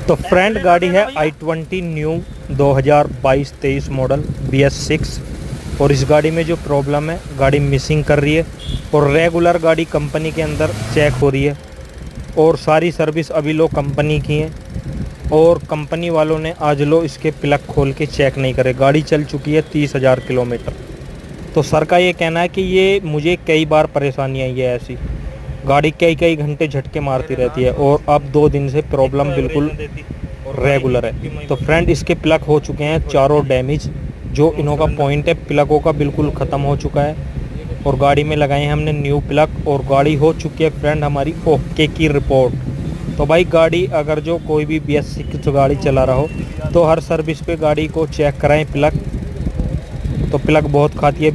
तो फ्रेंड गाड़ी है i20 न्यू 2022-23 मॉडल BS6। और इस गाड़ी में जो प्रॉब्लम है, गाड़ी मिसिंग कर रही है और रेगुलर गाड़ी कंपनी के अंदर चेक हो रही है और सारी सर्विस अभी लो कंपनी की है और कंपनी वालों ने आज लो इसके प्लग खोल के चेक नहीं करे। गाड़ी चल चुकी है 30,000 किलोमीटर। तो सर का ये कहना है कि ये मुझे कई बार परेशानी आई है, ऐसी गाड़ी कई घंटे झटके मारती रहती है और अब 2 दिन से प्रॉब्लम बिल्कुल रेगुलर है। तो फ्रेंड इसके प्लग हो चुके हैं चारों डैमेज। जो इनों का पॉइंट है प्लगों का बिल्कुल ख़त्म हो चुका है और गाड़ी में लगाए हैं हमने न्यू प्लग और गाड़ी हो चुकी है फ्रेंड हमारी ओके की रिपोर्ट। तो भाई गाड़ी अगर जो कोई भी BS6 गाड़ी चला रहा हो तो हर सर्विस पे गाड़ी को चेक कराएं प्लग। तो प्लग बहुत खाती है।